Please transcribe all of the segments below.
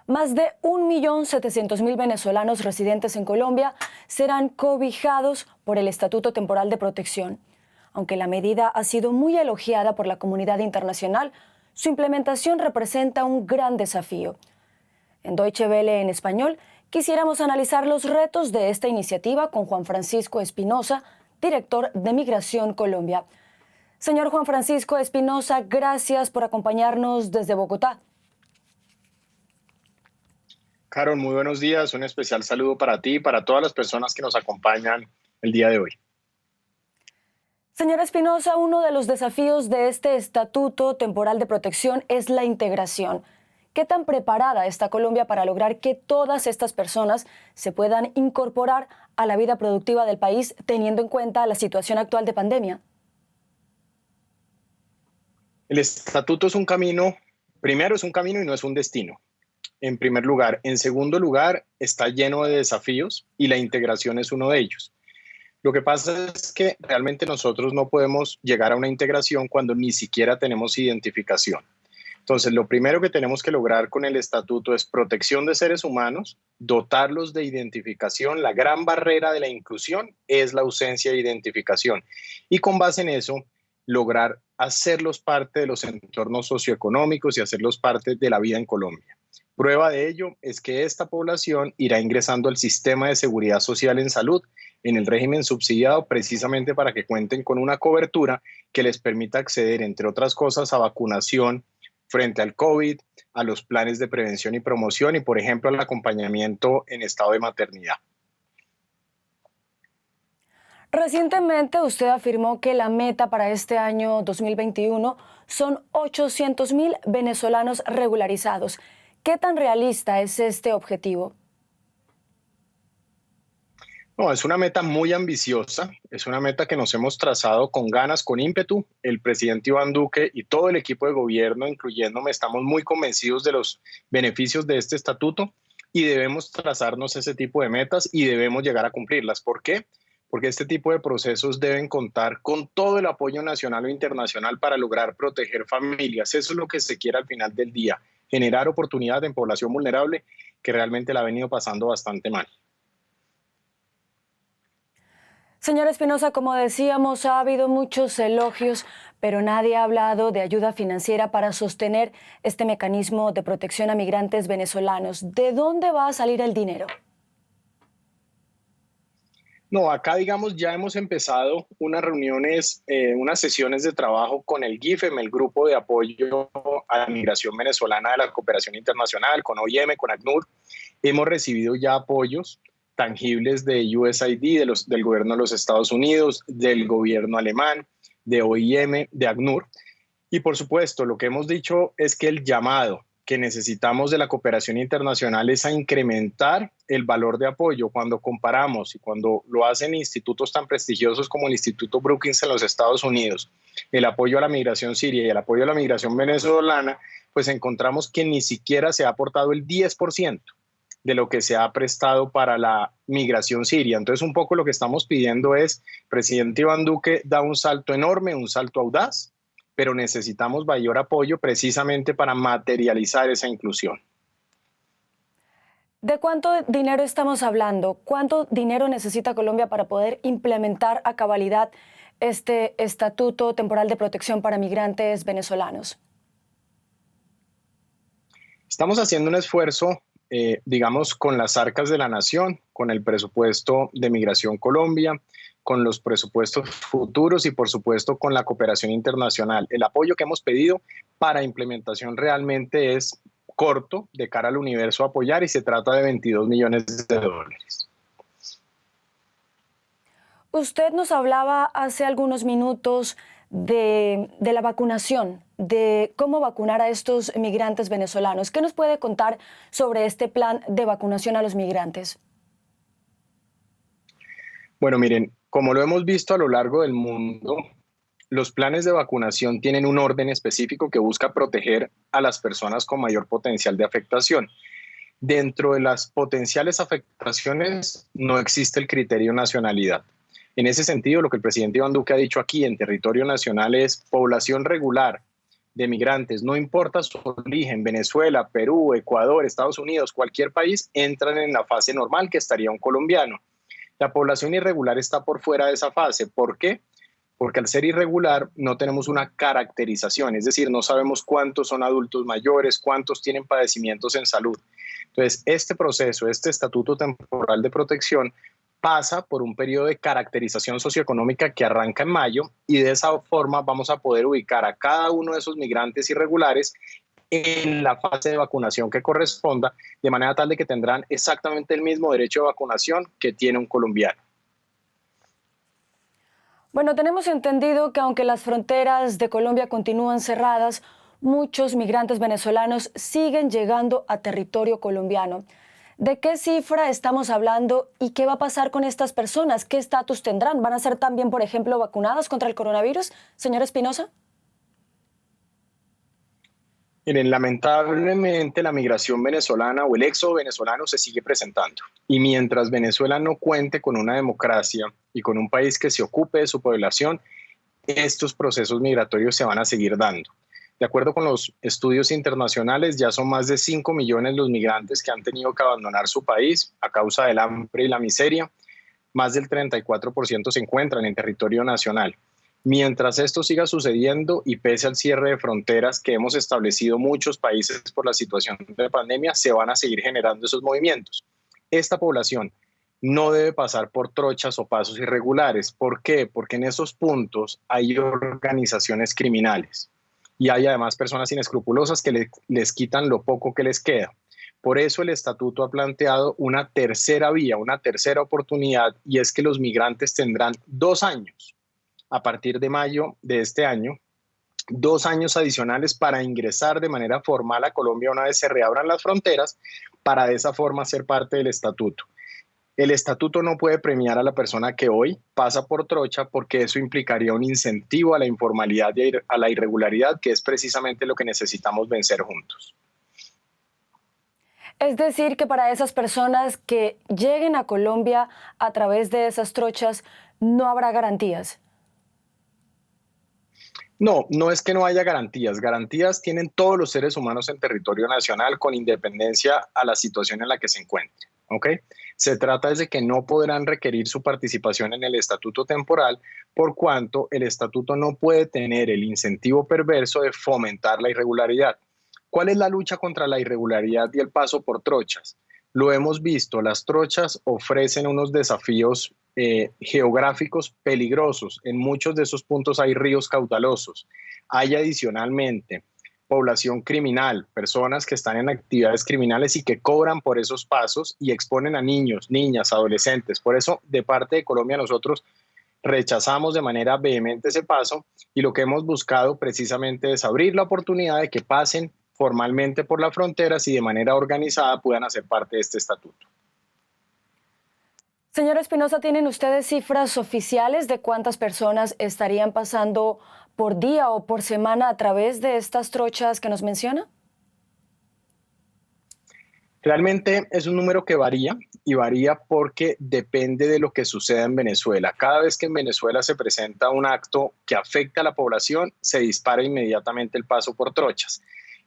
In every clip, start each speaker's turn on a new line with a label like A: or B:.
A: Más de 1.700.000 venezolanos residentes en Colombia serán cobijados por el Estatuto Temporal de Protección. Aunque la medida ha sido muy elogiada por la comunidad internacional, su implementación representa un gran desafío. En Deutsche Welle en español, quisiéramos analizar los retos de esta iniciativa con Juan Francisco Espinosa, director de Migración Colombia. Señor Juan Francisco Espinosa, gracias por acompañarnos desde Bogotá.
B: Carol, muy buenos días. Un especial saludo para ti y para todas las personas que nos acompañan el día de hoy.
A: Señor Espinosa, uno de los desafíos de este Estatuto Temporal de Protección es la integración. ¿Qué tan preparada está Colombia para lograr que todas estas personas se puedan incorporar a la vida productiva del país, teniendo en cuenta la situación actual de pandemia?
B: El Estatuto es un camino, primero es un camino y no es un destino. En primer lugar. En segundo lugar, está lleno de desafíos y la integración es uno de ellos. Lo que pasa es que realmente nosotros no podemos llegar a una integración cuando ni siquiera tenemos identificación. Entonces, lo primero que tenemos que lograr con el estatuto es protección de seres humanos, dotarlos de identificación. La gran barrera de la inclusión es la ausencia de identificación. Y con base en eso, lograr hacerlos parte de los entornos socioeconómicos y hacerlos parte de la vida en Colombia. Prueba de ello es que esta población irá ingresando al sistema de seguridad social en salud, en el régimen subsidiado, precisamente para que cuenten con una cobertura que les permita acceder, entre otras cosas, a vacunación frente al COVID, a los planes de prevención y promoción y, por ejemplo, al acompañamiento en estado de maternidad.
A: Recientemente usted afirmó que la meta para este año 2021 son 800.000 venezolanos regularizados. ¿Qué tan realista es este objetivo?
B: No, es una meta muy ambiciosa, es una meta que nos hemos trazado con ganas, con ímpetu. El presidente Iván Duque y todo el equipo de gobierno, incluyéndome, estamos muy convencidos de los beneficios de este estatuto y debemos trazarnos ese tipo de metas y debemos llegar a cumplirlas. ¿Por qué? Porque este tipo de procesos deben contar con todo el apoyo nacional o internacional para lograr proteger familias. Eso es lo que se quiere al final del día, generar oportunidad en población vulnerable que realmente la ha venido pasando bastante mal.
A: Señor Espinosa, como decíamos, ha habido muchos elogios, pero nadie ha hablado de ayuda financiera para sostener este mecanismo de protección a migrantes venezolanos. ¿De dónde va a salir el dinero?
B: No, acá digamos ya hemos empezado unas reuniones, unas sesiones de trabajo con el GIFEM, el Grupo de Apoyo a la Migración Venezolana de la Cooperación Internacional, con OIM, con ACNUR. Hemos recibido ya apoyos tangibles de USAID, del gobierno de los Estados Unidos, del gobierno alemán, de OIM, de ACNUR. Y por supuesto, lo que hemos dicho es que el llamado que necesitamos de la cooperación internacional es a incrementar el valor de apoyo. Cuando comparamos y cuando lo hacen institutos tan prestigiosos como el Instituto Brookings en los Estados Unidos, el apoyo a la migración siria y el apoyo a la migración venezolana, pues encontramos que ni siquiera se ha aportado el 10% de lo que se ha prestado para la migración siria. Entonces, un poco lo que estamos pidiendo es, presidente Iván Duque da un salto enorme, un salto audaz, pero necesitamos mayor apoyo precisamente para materializar esa inclusión.
A: ¿De cuánto dinero estamos hablando? ¿Cuánto dinero necesita Colombia para poder implementar a cabalidad este Estatuto Temporal de Protección para Migrantes Venezolanos?
B: Estamos haciendo un esfuerzo, digamos, con las arcas de la nación, con el presupuesto de Migración Colombia, con los presupuestos futuros y, por supuesto, con la cooperación internacional. El apoyo que hemos pedido para implementación realmente es corto de cara al universo a apoyar y se trata de $22 millones.
A: Usted nos hablaba hace algunos minutos de la vacunación, de cómo vacunar a estos migrantes venezolanos. ¿Qué nos puede contar sobre este plan de vacunación a los migrantes?
B: Bueno, miren, como lo hemos visto a lo largo del mundo, los planes de vacunación tienen un orden específico que busca proteger a las personas con mayor potencial de afectación. Dentro de las potenciales afectaciones no existe el criterio nacionalidad. En ese sentido, lo que el presidente Iván Duque ha dicho aquí en territorio nacional es población regular de migrantes, no importa su origen, Venezuela, Perú, Ecuador, Estados Unidos, cualquier país, entran en la fase normal que estaría un colombiano. La población irregular está por fuera de esa fase. ¿Por qué? Porque al ser irregular no tenemos una caracterización, es decir, no sabemos cuántos son adultos mayores, cuántos tienen padecimientos en salud. Entonces, este proceso, este estatuto temporal de protección, pasa por un periodo de caracterización socioeconómica que arranca en mayo y de esa forma vamos a poder ubicar a cada uno de esos migrantes irregulares en la fase de vacunación que corresponda, de manera tal de que tendrán exactamente el mismo derecho de vacunación que tiene un colombiano.
A: Bueno, tenemos entendido que aunque las fronteras de Colombia continúan cerradas, muchos migrantes venezolanos siguen llegando a territorio colombiano. ¿De qué cifra estamos hablando y qué va a pasar con estas personas? ¿Qué estatus tendrán? ¿Van a ser también, por ejemplo, vacunadas contra el coronavirus? Señor Espinosa.
B: Miren, lamentablemente la migración venezolana o el éxodo venezolano se sigue presentando. Y mientras Venezuela no cuente con una democracia y con un país que se ocupe de su población, estos procesos migratorios se van a seguir dando. De acuerdo con los estudios internacionales, ya son más de 5 millones los migrantes que han tenido que abandonar su país a causa del hambre y la miseria. Más del 34% se encuentran en territorio nacional. Mientras esto siga sucediendo y pese al cierre de fronteras que hemos establecido muchos países por la situación de pandemia, se van a seguir generando esos movimientos. Esta población no debe pasar por trochas o pasos irregulares. ¿Por qué? Porque en esos puntos hay organizaciones criminales y hay además personas inescrupulosas que les quitan lo poco que les queda. Por eso el estatuto ha planteado una tercera vía, una tercera oportunidad, y es que los migrantes tendrán 2 años a partir de mayo de este año, 2 años adicionales para ingresar de manera formal a Colombia una vez se reabran las fronteras, para de esa forma ser parte del estatuto. El estatuto no puede premiar a la persona que hoy pasa por trocha porque eso implicaría un incentivo a la informalidad y a la irregularidad, que es precisamente lo que necesitamos vencer juntos.
A: Es decir, que para esas personas que lleguen a Colombia a través de esas trochas no habrá garantías.
B: No, no es que no haya garantías. Garantías tienen todos los seres humanos en territorio nacional con independencia a la situación en la que se encuentren. ¿Ok? Se trata de que no podrán requerir su participación en el estatuto temporal por cuanto el estatuto no puede tener el incentivo perverso de fomentar la irregularidad. ¿Cuál es la lucha contra la irregularidad y el paso por trochas? Lo hemos visto, las trochas ofrecen unos desafíos geográficos peligrosos. En muchos de esos puntos hay ríos caudalosos. Hay adicionalmente población criminal, personas que están en actividades criminales y que cobran por esos pasos y exponen a niños, niñas, adolescentes. Por eso, de parte de Colombia, nosotros rechazamos de manera vehemente ese paso y lo que hemos buscado precisamente es abrir la oportunidad de que pasen formalmente por las fronteras y de manera organizada puedan hacer parte de este estatuto.
A: Señor Espinosa, ¿tienen ustedes cifras oficiales de cuántas personas estarían pasando por día o por semana a través de estas trochas que nos menciona?
B: Realmente es un número que varía y varía porque depende de lo que suceda en Venezuela. Cada vez que en Venezuela se presenta un acto que afecta a la población, se dispara inmediatamente el paso por trochas.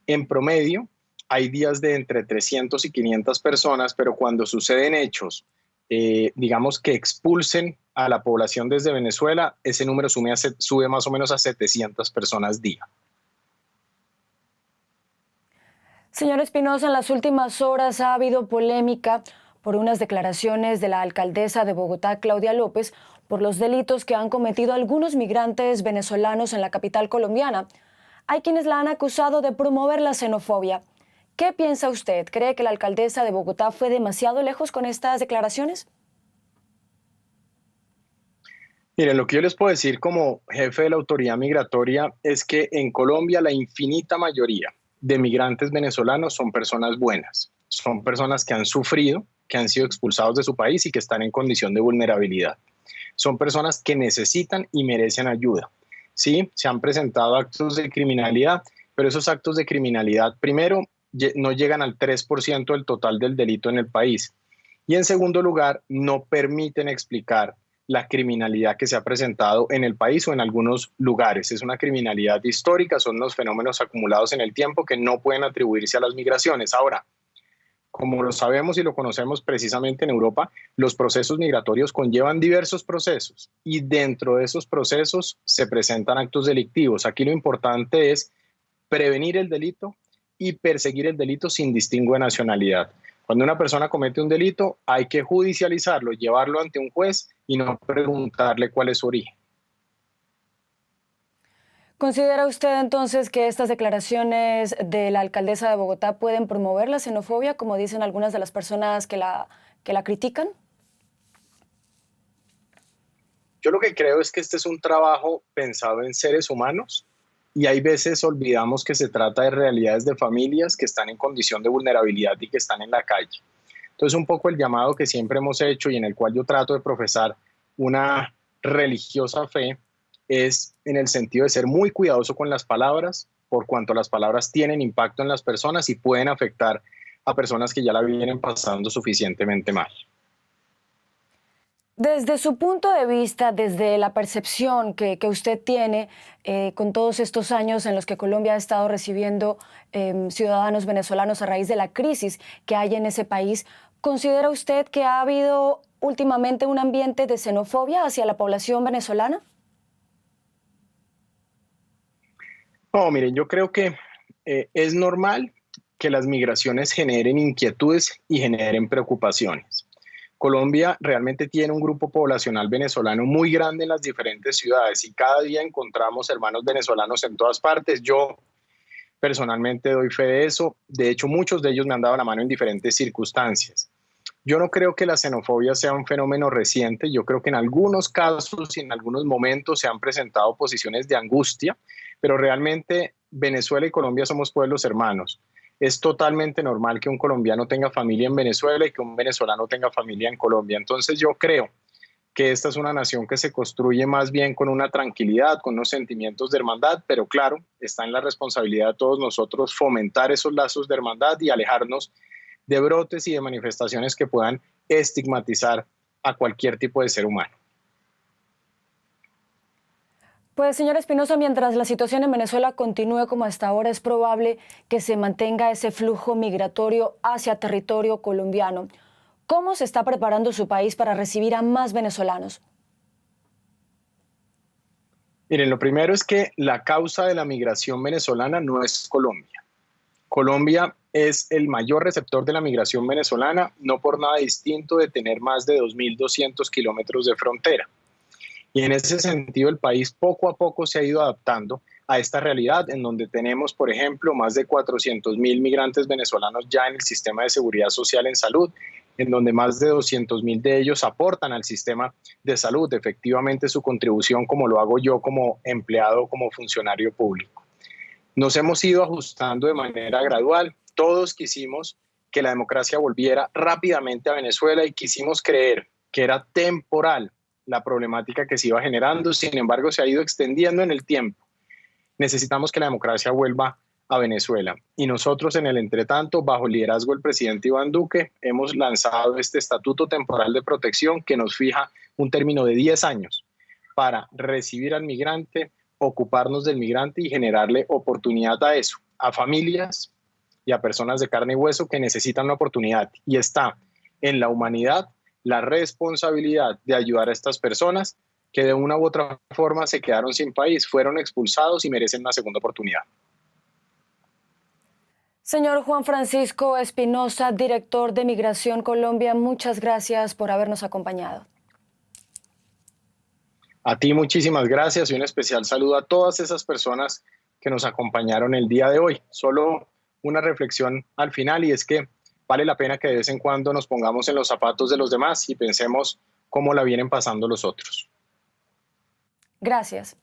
B: En promedio, hay días de entre 300 y 500 personas, pero cuando suceden hechos, digamos que expulsen a la población desde Venezuela, ese número sube más o menos a 700 personas día.
A: Señor Espinosa, en las últimas horas ha habido polémica por unas declaraciones de la alcaldesa de Bogotá, Claudia López, por los delitos que han cometido algunos migrantes venezolanos en la capital colombiana. Hay quienes la han acusado de promover la xenofobia. ¿Qué piensa usted? ¿Cree que la alcaldesa de Bogotá fue demasiado lejos con estas declaraciones?
B: Miren, lo que yo les puedo decir como jefe de la autoridad migratoria es que en Colombia la infinita mayoría de migrantes venezolanos son personas buenas, son personas que han sufrido, que han sido expulsados de su país y que están en condición de vulnerabilidad. Son personas que necesitan y merecen ayuda. Sí, se han presentado actos de criminalidad, pero esos actos de criminalidad, primero, no llegan al 3% del total del delito en el país. Y en segundo lugar, no permiten explicar la criminalidad que se ha presentado en el país o en algunos lugares. Es una criminalidad histórica, son los fenómenos acumulados en el tiempo que no pueden atribuirse a las migraciones. Ahora, como lo sabemos y lo conocemos precisamente en Europa, los procesos migratorios conllevan diversos procesos y dentro de esos procesos se presentan actos delictivos. Aquí lo importante es prevenir el delito y perseguir el delito sin distingo de nacionalidad. Cuando una persona comete un delito, hay que judicializarlo, llevarlo ante un juez y no preguntarle cuál es su origen.
A: ¿Considera usted entonces que estas declaraciones de la alcaldesa de Bogotá pueden promover la xenofobia, como dicen algunas de las personas que la critican?
B: Yo lo que creo es que este es un trabajo pensado en seres humanos y hay veces olvidamos que se trata de realidades de familias que están en condición de vulnerabilidad y que están en la calle. Entonces, un poco el llamado que siempre hemos hecho y en el cual yo trato de profesar una religiosa fe es en el sentido de ser muy cuidadoso con las palabras, por cuanto las palabras tienen impacto en las personas y pueden afectar a personas que ya la vienen pasando suficientemente mal.
A: Desde su punto de vista, desde la percepción que usted tiene con todos estos años en los que Colombia ha estado recibiendo ciudadanos venezolanos a raíz de la crisis que hay en ese país, ¿considera usted que ha habido últimamente un ambiente de xenofobia hacia la población venezolana?
B: No, miren, yo creo que es normal que las migraciones generen inquietudes y generen preocupaciones. Colombia realmente tiene un grupo poblacional venezolano muy grande en las diferentes ciudades y cada día encontramos hermanos venezolanos en todas partes. Yo personalmente doy fe de eso. De hecho, muchos de ellos me han dado la mano en diferentes circunstancias. Yo no creo que la xenofobia sea un fenómeno reciente. Yo creo que en algunos casos y en algunos momentos se han presentado posiciones de angustia, pero realmente Venezuela y Colombia somos pueblos hermanos. Es totalmente normal que un colombiano tenga familia en Venezuela y que un venezolano tenga familia en Colombia. Entonces yo creo que esta es una nación que se construye más bien con una tranquilidad, con unos sentimientos de hermandad, pero claro, está en la responsabilidad de todos nosotros fomentar esos lazos de hermandad y alejarnos de brotes y de manifestaciones que puedan estigmatizar a cualquier tipo de ser humano.
A: Pues, señor Espinosa, mientras la situación en Venezuela continúe como hasta ahora, es probable que se mantenga ese flujo migratorio hacia territorio colombiano. ¿Cómo se está preparando su país para recibir a más venezolanos?
B: Miren, lo primero es que la causa de la migración venezolana no es Colombia. Colombia es el mayor receptor de la migración venezolana, no por nada distinto de tener más de 2.200 kilómetros de frontera. Y en ese sentido, el país poco a poco se ha ido adaptando a esta realidad en donde tenemos, por ejemplo, más de 400.000 migrantes venezolanos ya en el sistema de seguridad social en salud, en donde más de 200.000 de ellos aportan al sistema de salud, efectivamente su contribución como lo hago yo como empleado, como funcionario público. Nos hemos ido ajustando de manera gradual. Todos quisimos que la democracia volviera rápidamente a Venezuela y quisimos creer que era temporal la problemática que se iba generando, sin embargo se ha ido extendiendo en el tiempo. Necesitamos que la democracia vuelva a Venezuela y nosotros en el entretanto, bajo el liderazgo del presidente Iván Duque, hemos lanzado este estatuto temporal de protección que nos fija un término de 10 años para recibir al migrante, ocuparnos del migrante y generarle oportunidad a eso, a familias y a personas de carne y hueso que necesitan una oportunidad y está en la humanidad la responsabilidad de ayudar a estas personas que de una u otra forma se quedaron sin país, fueron expulsados y merecen una segunda oportunidad.
A: Señor Juan Francisco Espinosa, director de Migración Colombia, muchas gracias por habernos acompañado.
B: A ti muchísimas gracias y un especial saludo a todas esas personas que nos acompañaron el día de hoy. Solo una reflexión al final y es que vale la pena que de vez en cuando nos pongamos en los zapatos de los demás y pensemos cómo la vienen pasando los otros.
A: Gracias.